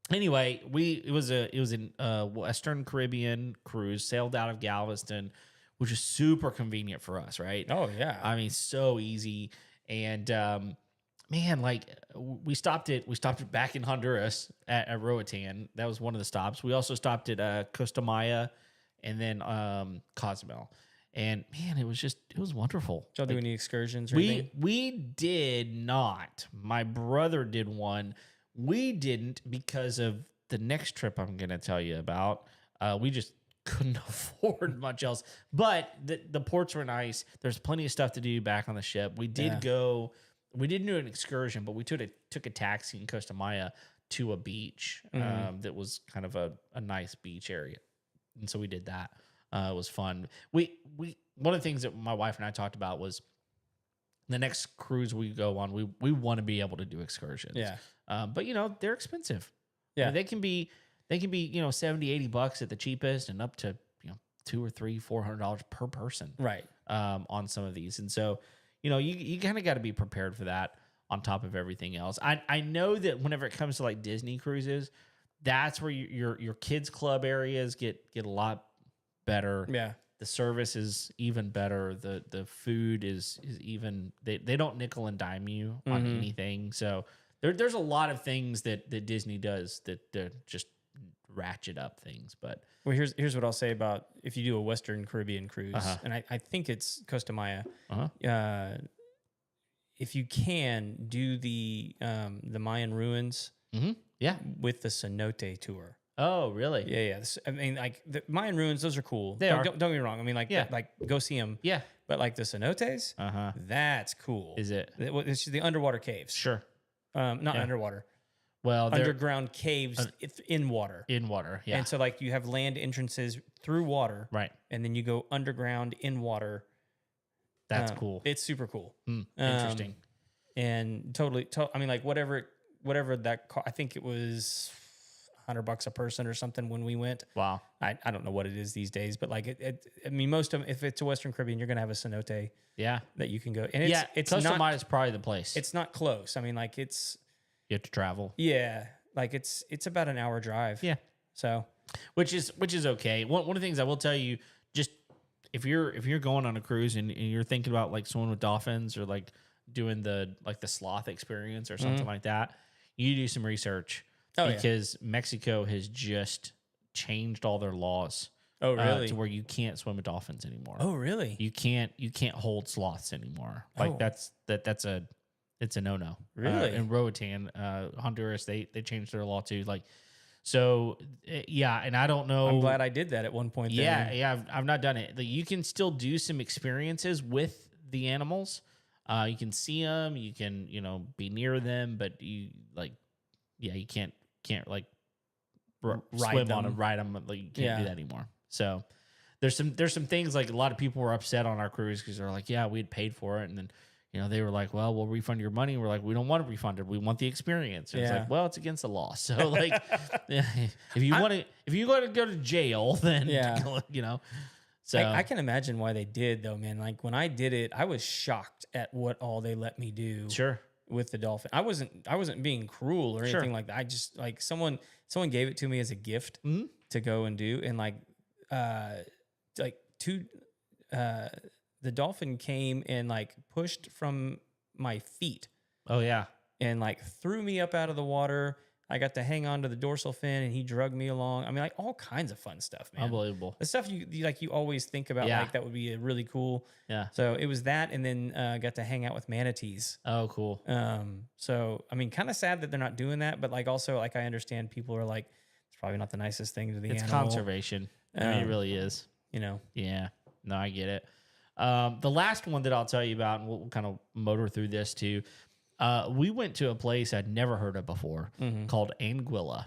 Anyway, it was a Western Caribbean cruise, sailed out of Galveston, which is super convenient for us, right? Oh yeah. I mean, so easy. And man, like we stopped it back in Honduras at Roatan. That was one of the stops. We also stopped at Costa Maya and then Cozumel. And man, it was wonderful. Did y'all do any excursions or anything? We did not. My brother did one. We didn't because of the next trip I'm going to tell you about. We just couldn't afford much else. But the ports were nice. There's plenty of stuff to do back on the ship. We did go. We didn't do an excursion, but we took a taxi in Costa Maya to a beach that was kind of a nice beach area, and so we did that. It was fun. We one of the things that my wife and I talked about was the next cruise we go on. We want to be able to do excursions. Yeah. But they're expensive. Yeah. I mean, they can be $70-$80 at the cheapest, and up to $200 or $300-$400 per person. Right. On some of these, and so you kind of got to be prepared for that on top of everything else. I know that whenever it comes to like Disney cruises, that's where your kids club areas get a lot better. Yeah. The service is even better. The food is even, they don't nickel and dime you on anything. So there's a lot of things that Disney does that just ratchet up things. But Well, here's what I'll say about if you do a Western Caribbean cruise, and I think it's Costa Maya. If you can do the Mayan ruins yeah. with the cenote tour. Oh, really? Yeah. I mean, like the Mayan ruins, those are cool. They are. Don't get me wrong. I mean, like, Yeah. like go see them. Yeah. But like the cenotes, Uh-huh. that's cool. Is it? It's the underwater caves. Sure. Not Yeah. underwater. Well, they're Underground caves in water. in water. Yeah. And so like you have land entrances through water, right. and then you go underground in water. That's cool. It's super cool. Interesting. And I mean, like whatever that I think it was $100 a person or something when we went. Wow. I don't know what it is these days, but like I mean, most of them, if it's a Western Caribbean, you're gonna have a cenote Yeah. that you can go. And it's Costa not Maya is probably the place. it's not close. I mean, like you have to travel. like it's about an hour drive. Yeah. So Which is okay. One of the things I will tell you, just if you're going on a cruise and you're thinking about like swimming with dolphins or like doing the sloth experience or something like that, you do some research because Mexico has just changed all their laws. Oh, really? To where you can't swim with dolphins anymore. Oh, really? You can't hold sloths anymore. Like it's a no-no. Really? In Roatan, Honduras, they changed their law too. Like, so yeah, and I don't know. I'm glad I did that at one point. Yeah. I've not done it. Like, you can still do some experiences with the animals. You can see them. You can be near them, but you can't like swim on them, ride them. Like, you can't do that anymore. So there's some things, like a lot of people were upset on our cruise because they're like, yeah, we had paid for it, and then they were like, well, we'll refund your money. We're like, we don't want it refunded. We want the experience. And it's like, well, it's against the law. So like, if you want to go to jail, then So I can imagine why they did though, man. Like when I did it, I was shocked at what all they let me do. Sure. With the dolphin, I wasn't being cruel or anything like that. I just like someone gave it to me as a gift to go and do, and the dolphin came and like pushed from my feet. Oh yeah. And like threw me up out of the water. I got to hang on to the dorsal fin and he dragged me along. I mean, like all kinds of fun stuff, man. Unbelievable. The stuff you always think about, like that would be really cool. Yeah. So it was that, and then got to hang out with manatees. Oh, cool. So I mean, kind of sad that they're not doing that, but like also like I understand people are like, it's probably not the nicest thing to the animal. It's conservation. I mean, it really is. Yeah. No, I get it. The last one that I'll tell you about, and we'll kind of motor through this too. We went to a place I'd never heard of before called Anguilla.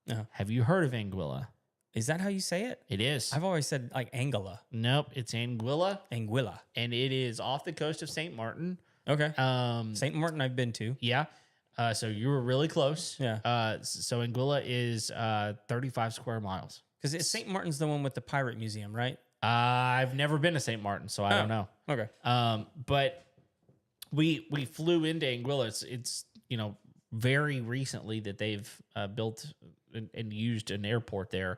Uh-huh. Have you heard of Anguilla? Is that how you say it? It is. I've always said like Anguilla. Nope, it's Anguilla, Anguilla. and it is off the coast of St. Martin. Okay. Um, St. Martin I've been to. yeah. So you were really close. Yeah. So Anguilla is 35 square miles. Because St. Martin's the one with the pirate museum, right? I've never been to St. Martin, so I don't know. Okay. But we flew into Anguilla. It's very recently that they've built and used an airport there,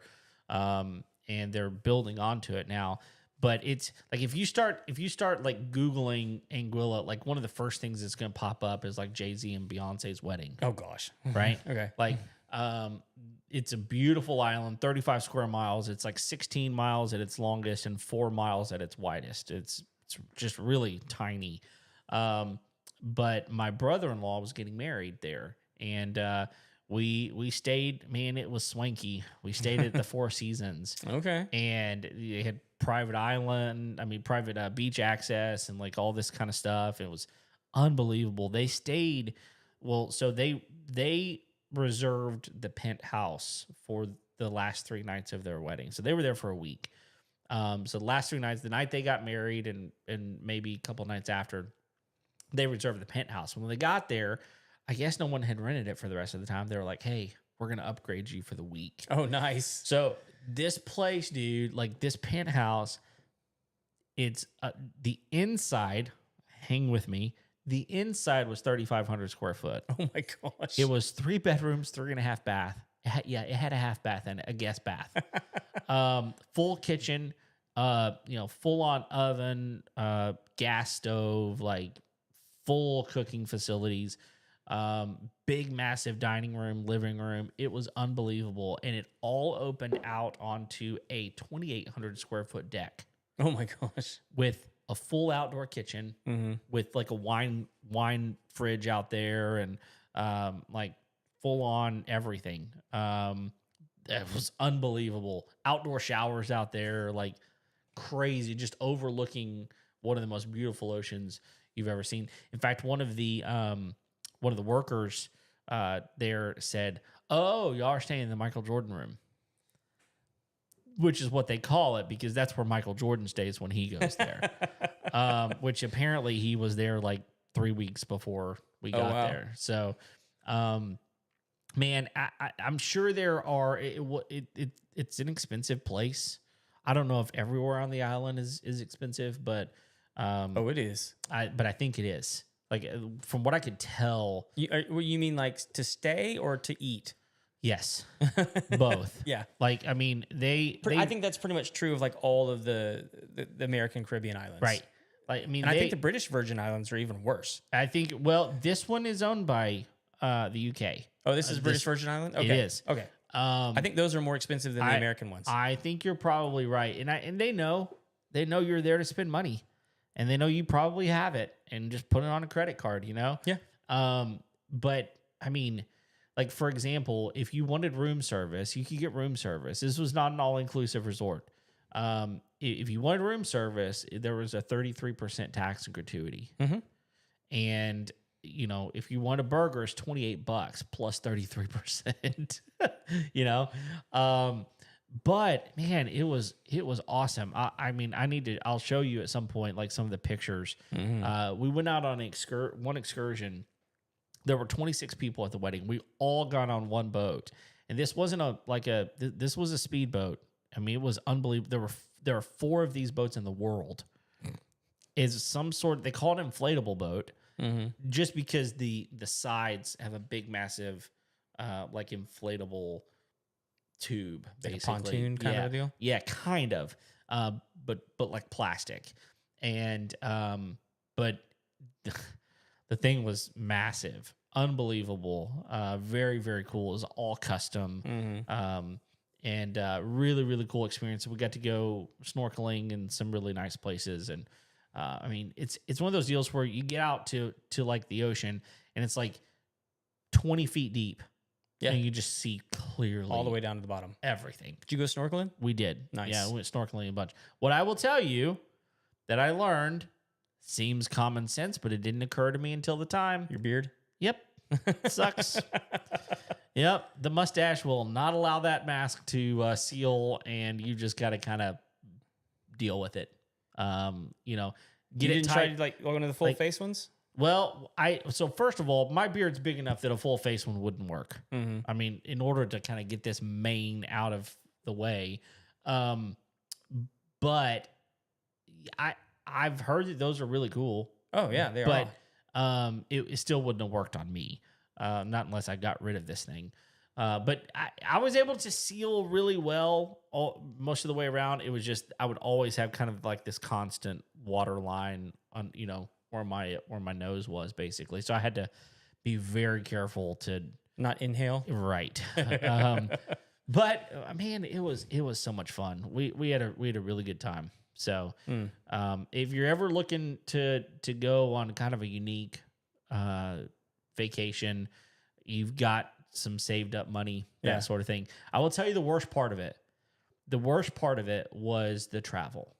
and they're building onto it now. But it's like if you start like Googling Anguilla, like one of the first things that's going to pop up is like Jay-Z and Beyonce's wedding, Oh gosh. right? Okay. Like it's a beautiful island, 35 square miles. It's like 16 miles at its longest and 4 miles at its widest. It's just really tiny. But my brother-in-law was getting married there, and we stayed. Man, it was swanky. We stayed at the Four Seasons, Okay. and they had private beach access and like all this kind of stuff. It was unbelievable. They stayed so they reserved the penthouse for the last 3 nights of their wedding, so they were there for a week. So the last 3 nights, the night they got married, and maybe a couple nights after, they reserved the penthouse. When they got there, I guess no one had rented it for the rest of the time. They were like, "Hey, we're gonna upgrade you for the week." Oh, nice. So this place, dude, like this penthouse, it's the inside. Hang with me. The inside was 3,500 square foot. Oh my gosh. It was 3 bedrooms, 3.5 bath. It had a half bath and a guest bath. Full kitchen, full on oven, gas stove, like full cooking facilities, big, massive dining room, living room. It was unbelievable. And it all opened out onto a 2,800 square foot deck Oh my gosh. with a full outdoor kitchen, with like a wine fridge out there, and like full on everything. It was unbelievable. Outdoor showers out there, like crazy, just overlooking one of the most beautiful oceans you've ever seen. In fact, one of the workers there said, "Oh, y'all are staying in the Michael Jordan room," which is what they call it because that's where Michael Jordan stays when he goes there. Which apparently he was there like 3 weeks before we got there. So, man, I'm sure there are. It's an expensive place. I don't know if everywhere on the island is expensive, but It is. But I think it is. Like from what I could tell, You mean like to stay or to eat? yes, both. Yeah. Like I mean, they I think that's pretty much true of like all of the American Caribbean islands. right. Like I mean, And I think the British Virgin Islands are even worse. I think this one is owned by the UK. Oh, this is British Virgin Island? Okay. It is. Okay. I think those are more expensive than the American ones. I think you're probably right, and they know you're there to spend money, and they know you probably have it, and just put it on a credit card. Yeah. But I mean, like for example, if you wanted room service, you could get room service. This was not an all-inclusive resort. If you wanted room service, there was a 33% tax and gratuity, and if you want a burger, it's $28 plus 33%. But man, it was awesome. I mean, I'll show you at some point like some of the pictures. We went out on one excursion. There were 26 people at the wedding. We all got on one boat, and this wasn't this was a speedboat. I mean, it was unbelievable. There are 4 of these boats in the world. Is some sort, they call it inflatable boat. Just because the sides have a big, massive, like inflatable tube, basically. Like a pontoon kind of a deal? Yeah, kind of. But like plastic. And but the thing was massive, unbelievable, very, very cool. It was all custom. And really, really cool experience. We got to go snorkeling in some really nice places, and I mean, it's one of those deals where you get out to like the ocean, and it's like 20 feet deep, and you just see clearly all the way down to the bottom. Everything. Did you go snorkeling? We did. Nice. Yeah, we went snorkeling a bunch. What I will tell you that I learned seems common sense, but it didn't occur to me until the time. Your beard? Yep. Sucks. Yep, the mustache will not allow that mask to seal, and you just got to kind of deal with it. You know, You get it didn't try tight. to like one of the full like- face ones? Well, so first of all, my beard's big enough that a full face one wouldn't work. Mm-hmm. I mean, in order to kind of get this mane out of the way, but I've heard that those are really cool. Oh yeah, they but are. it still wouldn't have worked on me, not unless I got rid of this thing. But I was able to seal really well most of the way around. It was just I would always have kind of like this constant water line on, you know, where my nose was basically. So I had to be very careful to Not inhale. right. But man, it was so much fun. We had a really good time. So if you're ever looking to go on kind of a unique vacation, you've got some saved up money, that Yeah. sort of thing. I will tell you the worst part of it. The worst part of it was the travel.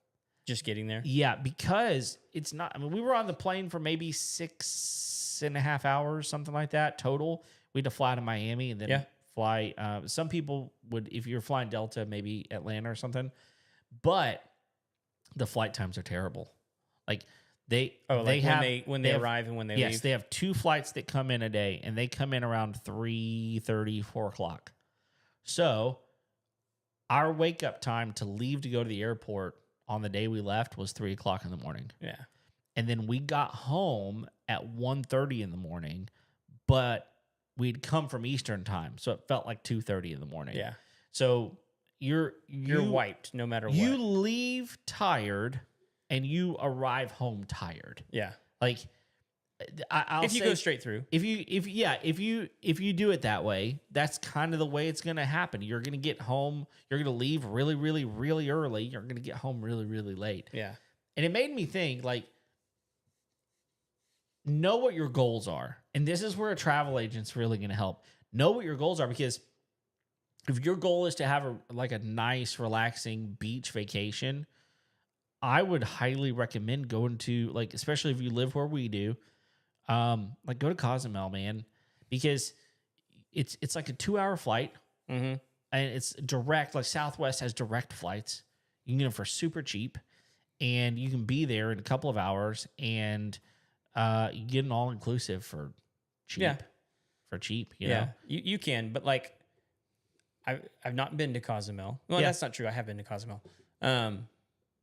Just getting there. Yeah, because it's not. I mean, we were on the plane for maybe 6.5 hours, something like that total. We had to fly to Miami and then Yeah. fly. Some people would, if you're flying Delta, maybe Atlanta or something. But the flight times are terrible. Like they have when they have- arrive and when they yes, leave. they have 2 flights that come in a day, and they come in around 3:30, 4 o'clock. So our wake up time to leave to go to the airport on the day we left was 3 o'clock in the morning. Yeah. And then we got home at 1:30 in the morning, but we'd come from Eastern time. So it felt like 2:30 in the morning. Yeah. So you're wiped no matter what. You leave tired and you arrive home tired. Yeah. Like I'll If you say, go straight through. if you do it that way, that's kind of the way it's going to happen. You're going to get home, you're going to leave really, really, really early. You're going to get home really, really late. Yeah. And it made me think, like, know what your goals are. And this is where a travel agent's really going to help. Know what your goals are, because if your goal is to have a nice, relaxing beach vacation, I would highly recommend going to, like, especially if you live where we do, like, go to Cozumel, man, because it's like a 2-hour flight, Mm-hmm. and it's direct. Like, Southwest has direct flights. You can get them for super cheap, and you can be there in a couple of hours, and you get an all inclusive for cheap. Yeah. For cheap, you Yeah. know. You can, but like I've not been to Cozumel. Well, Yeah. that's not true. I have been to Cozumel.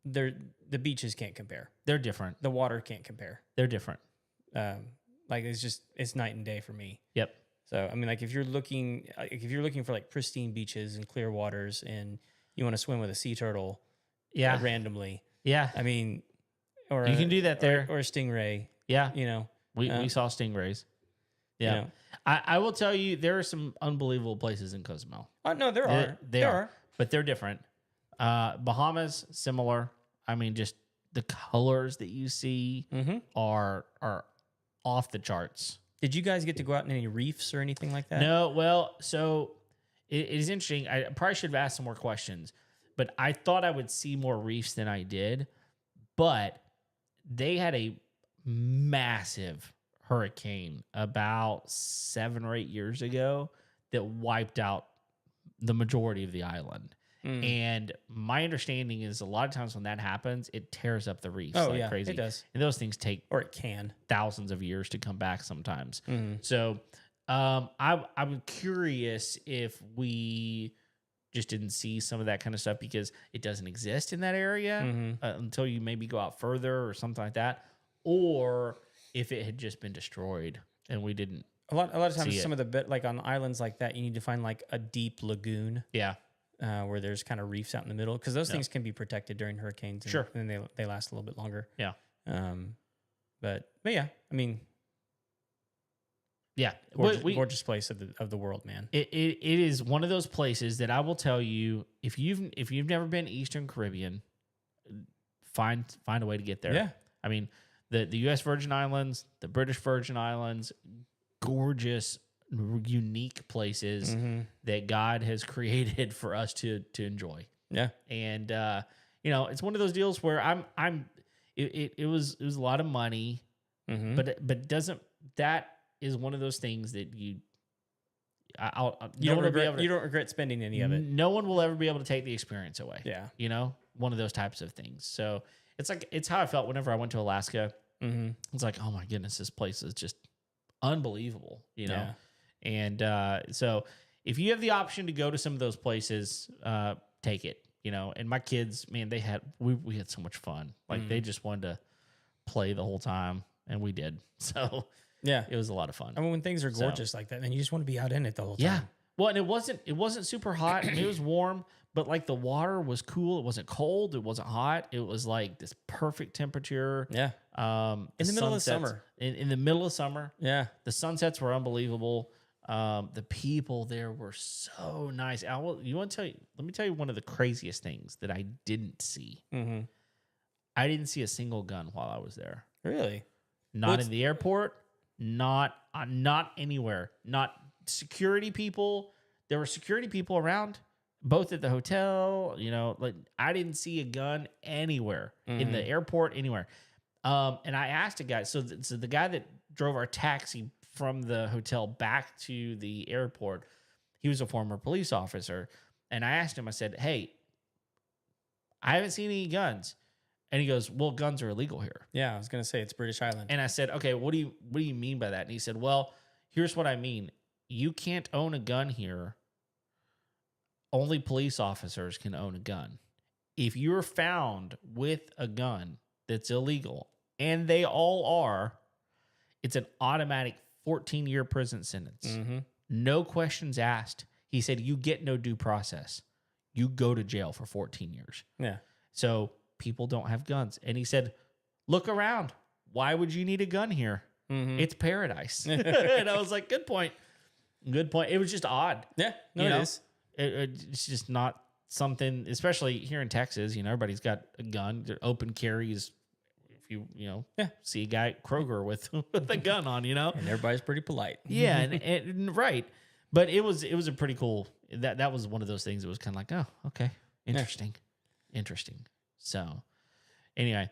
The beaches can't compare. They're different. The water can't compare. They're different. Like it's night and day for me. Yep. So I mean, like if you're looking for like pristine beaches and clear waters, and you want to swim with a sea turtle, Yeah. randomly. Yeah. I mean, or You can do that there. or a stingray. Yeah. You know, We saw stingrays. Yeah. You know. I will tell you, there are some unbelievable places in Cozumel. Oh no, there are. They are, but they're different. Bahamas, similar. I mean, just the colors that you see Mm-hmm. are off the charts. Did you guys get to go out in any reefs or anything like that? No, well, so it is interesting. I probably should have asked some more questions, but I thought I would see more reefs than I did. But they had a massive hurricane about 7 or 8 years ago that wiped out the majority of the island. Mm. And my understanding is a lot of times when that happens, it tears up the reefs Oh like yeah, crazy. it does. And those things take Or it can. thousands of years to come back sometimes. Mm-hmm. So I'm curious if we just didn't see some of that kind of stuff because it doesn't exist in that area Mm-hmm. until you maybe go out further or something like that, or if it had just been destroyed and we didn't. A lot of times, See it. some of the bit like on islands like that, you need to find like a deep lagoon Yeah, where there's kind of reefs out in the middle, because those Yeah. things can be protected during hurricanes. And, Sure. and then they last a little bit longer. Yeah. But yeah, I mean, yeah. gorgeous place of the world, man. It is one of those places that I will tell you, if you've never been Eastern Caribbean, find a way to get there. Yeah. I mean, the U.S. Virgin Islands, the British Virgin Islands, gorgeous, unique places Mm-hmm. that God has created for us to enjoy. Yeah. And it's one of those deals where it was a lot of money, Mm-hmm. but doesn't that is one of those things that you You no don't one will be regret. able to, You don't regret spending any of it. no one will ever be able to take the experience away. Yeah. You know, one of those types of things. So it's how I felt whenever I went to Alaska. Mm-hmm. It's like, oh my goodness, this place is just unbelievable, you know? Yeah. And so if you have the option to go to some of those places, take it, you know? And my kids, man, we had so much fun. Like they just wanted to play the whole time, and we did. So Yeah. it was a lot of fun. I mean, when things are gorgeous like that, man, you just want to be out in it the whole time. Yeah. Well, and it wasn't super hot. I mean, it was warm, but like the water was cool. It wasn't cold. It wasn't hot. It was like this perfect temperature. Yeah. In the middle of summer. In the middle of summer. Yeah. The sunsets were unbelievable. The people there were so nice. Let me tell you one of the craziest things that I didn't see. Mm-hmm. I didn't see a single gun while I was there. Really? Not in the airport, not anywhere. Not security people. There were security people around, both at the hotel, you know, like I didn't see a gun anywhere in the airport, anywhere. And I asked a guy, so the guy that drove our taxi from the hotel back to the airport, he was a former police officer. And I asked him, I said, hey, I haven't seen any guns. And he goes, well, guns are illegal here. Yeah, I was gonna say it's British Island. And I said, okay, what do you mean by that? And he said, well, here's what I mean. You can't own a gun here. Only police officers can own a gun. If you're found with a gun that's illegal, and they all are, it's an automatic 14-year prison sentence. Mm-hmm. No questions asked. He said, you get no due process. You go to jail for 14 years. Yeah. So people don't have guns. And he said, look around. Why would you need a gun here? Mm-hmm. It's paradise. And I was like, good point. Good point. It was just odd. Yeah. No, You know? it is. It's just not something, especially here in Texas, you know, everybody's got a gun. They're open carries. If you see a guy at Kroger with a gun on, you know, And everybody's pretty polite. yeah, and right. But it was a pretty cool. That was one of those things that was kind of like, oh, okay, interesting. So anyway,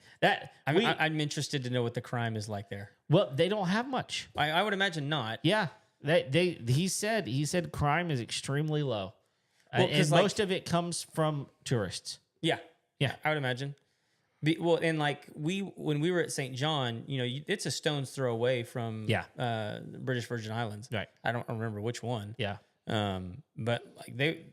I'm interested to know what the crime is like there. well, they don't have much. I would imagine not. Yeah, he said crime is extremely low, Well, and 'cause, like- most of it comes from tourists. Yeah. Yeah. I would imagine. And like when we were at St. John, you know, it's a stone's throw away from British Virgin Islands. Right. I don't remember which one. Yeah. But like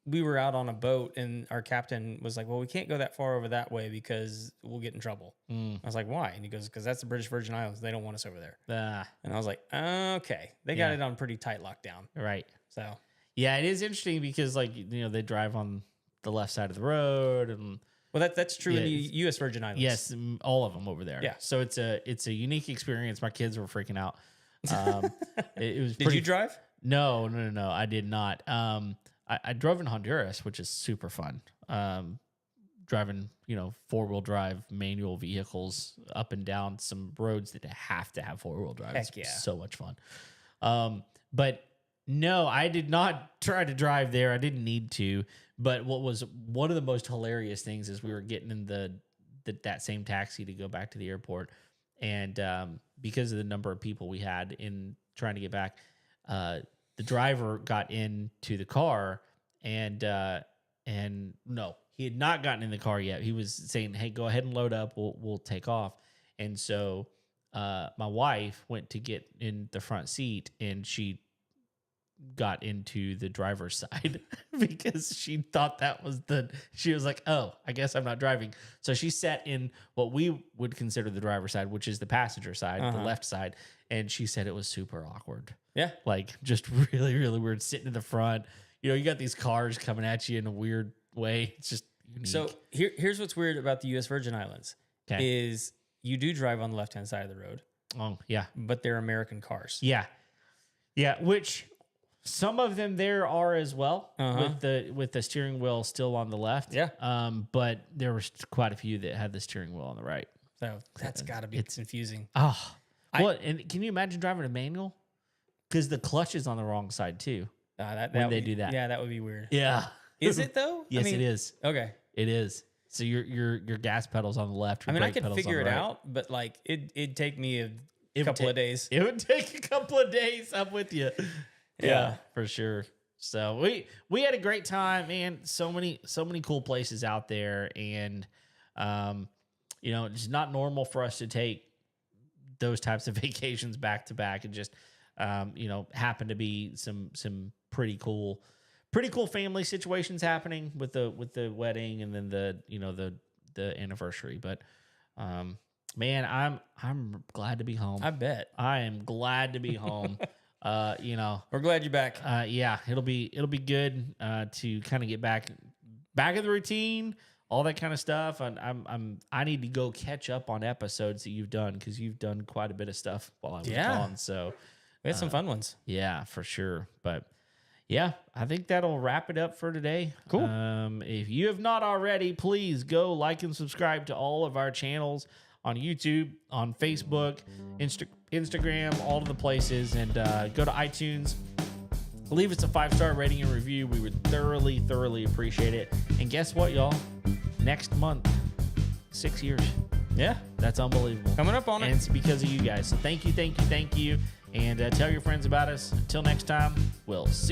we were out on a boat and our captain was like, well, we can't go that far over that way because we'll get in trouble. I was like, why? And he goes, because that's the British Virgin Islands. They don't want us over there. And I was like, okay. They got it on pretty tight lockdown. Right. So Yeah, it is interesting because like, you know, they drive on the left side of the road and well, that's true in the U.S. Virgin Islands. yes, all of them over there. Yeah. So it's a unique experience. My kids were freaking out. It was. Did you drive? No, I did not. I drove in Honduras, which is super fun. Driving, you know, 4-wheel drive manual vehicles up and down some roads that have to have 4-wheel drive. Heck It's yeah. so much fun. But no, I did not try to drive there. I didn't need to. But what was one of the most hilarious things is we were getting in that same taxi to go back to the airport, and because of the number of people we had in trying to get back, the driver got into the car, and no, he had not gotten in the car yet. He was saying, "Hey, go ahead and load up. We'll take off." And so my wife went to get in the front seat, and she got into the driver's side because she thought she was like, oh, I guess I'm not driving. So she sat in what we would consider the driver's side, which is the passenger side, the left side. And she said it was super awkward. Yeah. Like just really, really weird sitting in the front. You know, you got these cars coming at you in a weird way. It's just unique. So here's what's weird about the U.S. Virgin Islands is you do drive on the left-hand side of the road. Oh, yeah. But they're American cars. Yeah. Yeah, which some of them there are as well with the steering wheel still on the left. Yeah. But there were quite a few that had the steering wheel on the right. So that's got to be confusing. Oh, and can you imagine driving a manual? Because the clutch is on the wrong side too. When they do that. Yeah, that would be weird. Yeah. Is it though? Yes, it is. Okay. It is. So your gas pedal's on the left. I mean, I could pedal's figure on it the right. out, but like it'd take me a couple of days. It would take a couple of days. I'm with you. Yeah, for sure. So we had a great time, man. So many cool places out there, and it's not normal for us to take those types of vacations back to back, and just happen to be some pretty cool family situations happening with the wedding and then the anniversary. But man, I'm glad to be home. I bet. I am glad to be home. We're glad you're back. Yeah, it'll be good to kind of get back in the routine, all that kind of stuff. And I need to go catch up on episodes that you've done, because you've done quite a bit of stuff while I was gone. So We had some fun ones. yeah, for sure. But yeah, I think that'll wrap it up for today. Cool. If you have not already, please go like and subscribe to all of our channels on YouTube, on Facebook, Instagram, all of the places, and go to iTunes. Leave us a 5-star rating and review. We would thoroughly appreciate it. And guess what, y'all? Next month, 6 years. Yeah. That's unbelievable. Coming up on it. And it's because of you guys. So thank you. And tell your friends about us. Until next time, we'll see you.